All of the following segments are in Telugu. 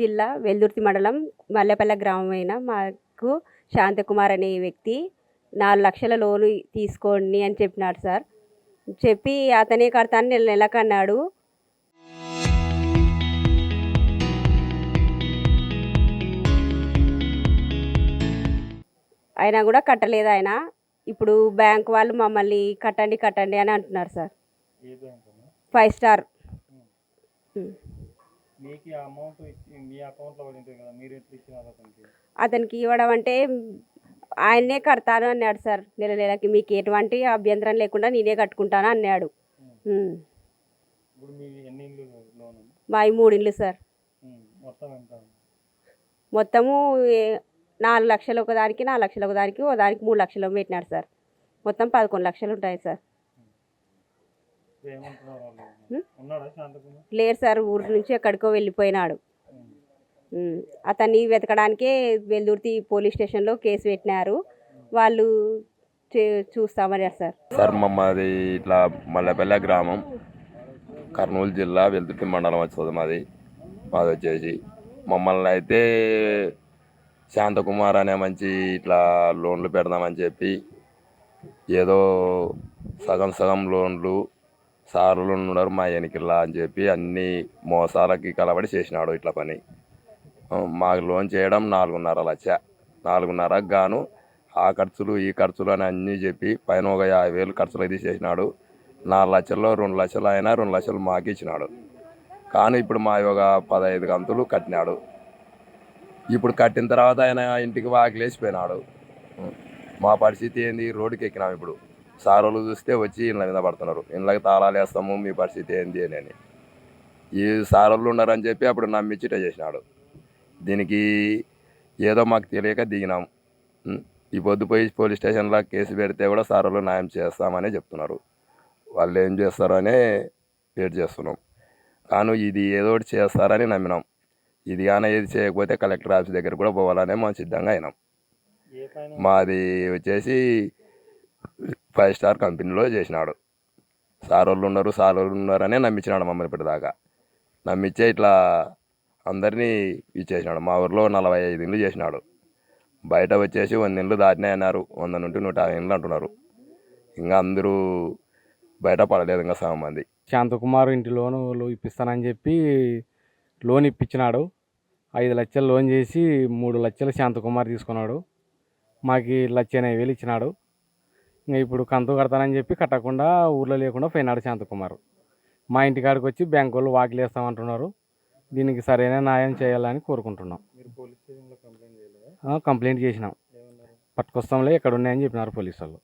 జిల్లా వెల్దుర్తి మండలం మల్లెపల్లె గ్రామమైన మాకు శాంతకుమార్ అనే వ్యక్తి 4 లక్షల లోను తీసుకోండి అని చెప్పినాడు సార్. చెప్పి అతనే కడతాను నెలకన్నాడు. అయినా కూడా కట్టలేదు ఆయన. ఇప్పుడు బ్యాంక్ వాళ్ళు మమ్మల్ని కట్టండి అని అంటున్నారు సార్. 5 స్టార్. అతనికి ఇవ్వడం అంటే ఆయన్నే కడతాను అన్నాడు సార్. నెలకి మీకు ఎటువంటి అభ్యంతరం లేకుండా నేనే కట్టుకుంటాను అన్నాడు. మా 3 ఇళ్ళు సార్. మొత్తము 4 లక్షలు ఒకదానికి, 4 లక్షలు ఒకదానికి, ఒకదానికి 3 లక్షలు పెట్టినాడు సార్. మొత్తం 11 లక్షలు ఉంటాయి సార్. లేరు సార్, ఊరి నుంచి ఎక్కడికో వెళ్ళిపోయినాడు. అతన్ని వెతకడానికే వెల్దుర్తి పోలీస్ స్టేషన్లో కేసు పెట్టినారు. వాళ్ళు చూస్తామన్నారు సార్. సార్ మాది ఇట్లా మల్లెపల్లె గ్రామం, కర్నూలు జిల్లా వెల్దుర్తి మండలం వచ్చేది మాది వచ్చేసి. మమ్మల్ని అయితే శాంతకుమార్ అనే మంచి ఇట్లా లోన్లు పెడదామని చెప్పి ఏదో సగం లోన్లు సార్లు ఉన్నారు మా ఎనికిల్లా అని చెప్పి అన్ని మోసాలకి కలబడి చేసినాడు ఇట్లా పని. మాకు లోన్ చేయడం 4.5 లక్ష. 4.5కు గాను ఆ ఖర్చులు ఈ ఖర్చులు అని అన్నీ చెప్పి పైన ఒక 50,000 ఖర్చులు అయితే చేసినాడు. 4 లక్షల్లో 2 లక్షలు అయినా 2 లక్షలు మాకు ఇచ్చినాడు. కానీ ఇప్పుడు మా ఒక 15 కంతులు కట్టినాడు. ఇప్పుడు కట్టిన తర్వాత ఆయన ఇంటికి వాకిలేసిపోయినాడు. మా పరిస్థితి ఏంది? రోడ్డుకి ఎక్కినాం. ఇప్పుడు సారోళ్ళు చూస్తే వచ్చి ఇళ్ళ మీద పడుతున్నారు, ఇళ్ళకి తాళాలు వేస్తాము, మీ పరిస్థితి ఏంది అని. ఈ సారోళ్ళు ఉన్నారని చెప్పి అప్పుడు నమ్మిచ్చిట చేసినాడు. దీనికి ఏదో మాకు తెలియక దిగినాం. ఈ పొద్దు పోయి పోలీస్ స్టేషన్లో కేసు పెడితే కూడా సారోళ్ళు న్యాయం చేస్తామని చెప్తున్నారు. వాళ్ళు ఏం చేస్తారో అనే వెయిట్ చేస్తున్నాం. కానీ ఇది ఏదో ఒకటి చేస్తారని నమ్మినాం. ఇది కానీ ఏది చేయకపోతే కలెక్టర్ ఆఫీస్ దగ్గర కూడా పోవాలనే మనం సిద్ధంగా అయినాం. మాది వచ్చేసి 5 స్టార్ కంపెనీలో చేసినాడు. సారోళ్ళు ఉన్నారనే నమ్మించినాడు మమ్మల్ని ఇప్పటిదాకా. నమ్మించే ఇట్లా అందరినీ ఇచ్చేసినాడు. మా ఊరిలో 45 ఇండ్లు చేసినాడు. బయట వచ్చేసి 100 ఇండ్లు దాటినాయి అన్నారు. 100 నుండి 150 ఇండ్లు అంటున్నారు. ఇంకా అందరూ బయట పడలేదు. ఇంకా సగం మంది. శాంతకుమార్ ఇంటి లోను ఇప్పిస్తానని చెప్పి లోన్ ఇప్పించినాడు. 5 లక్షలు లోన్ చేసి 3 లక్షలు శాంతకుమార్ తీసుకున్నాడు. మాకు 1,80,000 ఇచ్చినాడు. ఇంకా ఇప్పుడు కంతు కడతానని చెప్పి కట్టకుండా ఊర్లో లేకుండా పోయినాడు శాంతకుమార్. మా ఇంటికాడికి వచ్చి బ్యాంకు వాళ్ళు వాకిలు వేస్తామంటున్నారు. దీనికి సరైన న్యాయం చేయాలని కోరుకుంటున్నాం. కంప్లైంట్ చేసినాం. పట్టుకొస్తాంలే ఎక్కడ ఉన్నాయని చెప్పినారు పోలీసు వాళ్ళు.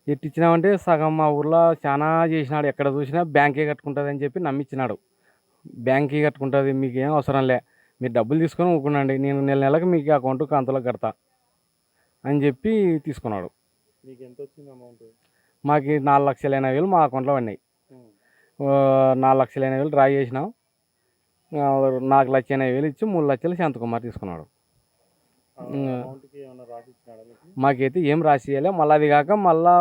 ఎట్టిచ్చినామంటే సగం మా ఊర్లో చాలా చేసినాడు. ఎక్కడ చూసినా బ్యాంకే కట్టుకుంటుంది అని చెప్పి నమ్మించినాడు. బ్యాంకే కట్టుకుంటుంది, మీకు ఏం అవసరం లే, మీరు డబ్బులు తీసుకొని ఊరుకునండి, నేను నెలకు మీకు అకౌంట్ కంతలో కడతా అని చెప్పి తీసుకున్నాడు. మాకు 4,80,000 మా అకౌంట్లో పడినాయి. 4,80,000 డ్రా చేసినాం. 4,80,000 ఇచ్చి 3 లక్షలు శాంతకుమార్ తీసుకున్నాడు. మాకైతే ఏం రాసి ఇవ్వలే. మళ్ళీ అది కాక మళ్ళీ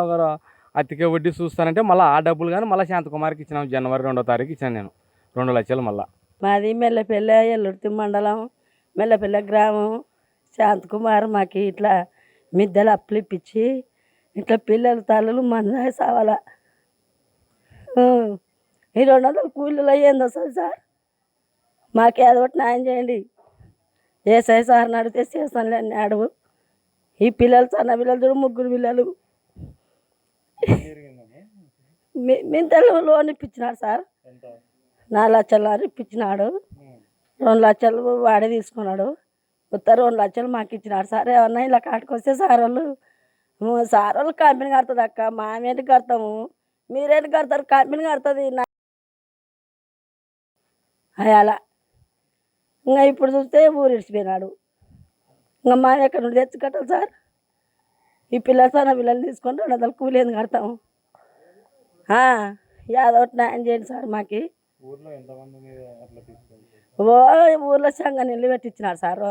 అతికే వడ్డీ చూస్తానంటే మళ్ళీ ఆ డబ్బులు కానీ మళ్ళీ శాంతకుమార్కి ఇచ్చినాం. జనవరి 2వ తారీఖు ఇచ్చాను నేను 2 లక్షలు. మళ్ళీ మాది మెల్లపల్లె వెల్దుర్తి మండలం మెల్లపల్లె గ్రామం. శాంతకుమార్ మాకు ఇట్లా మిద్దెలు అప్పులు ఇప్పించి ఇట్లా పిల్లల తల్లులు మందా సావాల. ఈ 200 కూలీలు అయ్యింది వస్తుంది సార్. మాకు ఏదో ఒకటి న్యాయం చేయండి. ఏసఐ సార్ని అడిగితే చేస్తానులే అన్నాడు. ఈ పిల్లలు సన్న పిల్లలు చూడు, 3 పిల్లలు. మిద్దెలు లోన్ ఇప్పించినాడు సార్. 4 లక్షలు ఇప్పించినాడు. 2 లక్షలు వాడే తీసుకున్నాడు. కొత్త 2 లక్షలు మాకు ఇచ్చినాడు సార్. ఏమన్నా ఇలా కాటుకొస్తే సార్ వాళ్ళు కంపెనీ కడుతుంది అక్క, మామేంటి కడతాము, మీరేంటి కడతారు, కంపెనీ కడుతుంది అలా. ఇంకా ఇప్పుడు చూస్తే ఊరు ఇడిచిపోయినాడు. ఇంకా మేము ఎక్కడ నుండి తెచ్చి కట్టాలి సార్? ఈ పిల్లలు సన్న పిల్లలు తీసుకొని 200 కూలీని కడతాము. ఏదో ఒకటి న్యాయం చేయండి సార్ మాకు. ఊర్లో సంఘం ఇల్లు పెట్టించినాడు సార్.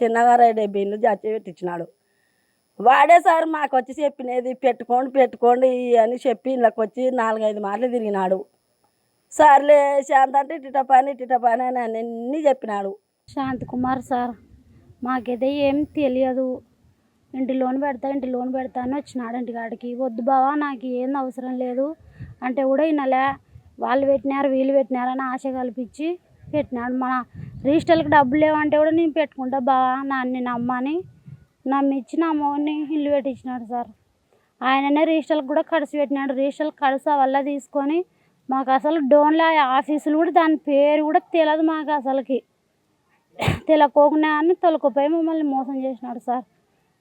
చిన్నగారు 70 ఇండ్లు జాతి పెట్టించినాడు. వాడే సార్ మాకు వచ్చి చెప్పినది పెట్టుకోండి అని చెప్పి ఇళ్ళకి వచ్చి 4-5 మార్లు తిరిగినాడు. సార్లే శాంత అంటే ఇట్ట పని అని అన్నీ చెప్పినాడు. శాంత్ కుమార్ సార్ మాకైతే ఏం తెలియదు. ఇంటి లోన్ పెడతా అని వచ్చినాడు ఇంటికాడికి. వద్దు బావా నాకు ఏం అవసరం లేదు అంటే కూడా వినలే. వాళ్ళు పెట్టినారు వీళ్ళు పెట్టినారు అని ఆశ కల్పించి పెట్టినాడు. మన రిజిస్టర్లకు డబ్బులు లేవంటే కూడా నేను పెట్టుకుంటా బావా నన్ను నమ్మని నమ్మించి నా మోని ఇల్లు పెట్టించినాడు సార్. ఆయననే రిజిస్టర్లకు కూడా ఖర్చు పెట్టినాడు. రిజిస్టర్లు ఖర్చు వల్ల తీసుకొని మాకు అసలు డోన్ల ఆఫీసులు కూడా దాని పేరు కూడా తెలియదు మాకు. అసలుకి తెలియకోకుండా అని తొలకపోయి మమ్మల్ని మోసం చేసినాడు సార్.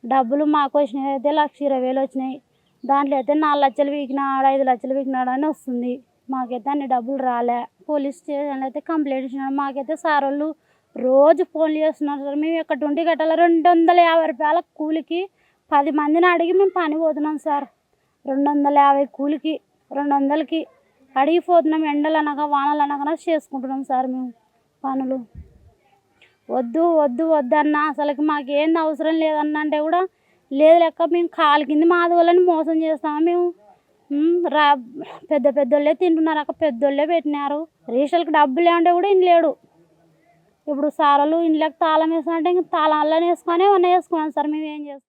డబ్బులు మాకు వచ్చినాయి అయితే 1,20,000 వచ్చినాయి. దాంట్లో అయితే 4 లక్షలు వీకినాడు 5 లక్షలు వీకినాడు అని వస్తుంది. మాకైతే అన్ని డబ్బులు రాలే. పోలీస్ స్టేషన్లో అయితే కంప్లైంట్ ఇచ్చినాడు. మాకైతే సార్ వాళ్ళు రోజు ఫోన్లు చేస్తున్నారు సార్. మేము ఎక్కడి ఉండి కట్టాలి 250 రూపాయల కూలికి 10 మందిని అడిగి మేము పని పోతున్నాం సార్. 250 కూలికి 200కి అడిగిపోతున్నాం. ఎండలు అనగా వానలు అనగా చేసుకుంటున్నాం సార్ మేము పనులు. వద్దు వద్దు వద్దన్నా అసలుకి మాకేం అవసరం లేదన్న అంటే కూడా లేదు లెక్క మేము కాలు కింద మాది వాళ్ళని మోసం చేస్తాము మేము. పెద్దోళ్ళే తింటున్నారు అక్క, పెద్దోళ్ళే పెట్టినారు. రిజిస్టర్కి డబ్బులు లేవంటే కూడా లేడు. ఇప్పుడు సార్ వాళ్ళు ఇంట్లోకి తాళం వేసుకుంటే ఇంక తాళాలను వేసుకొని ఏమన్నా వేసుకున్నాం సార్. మేము ఏం చేస్తాం?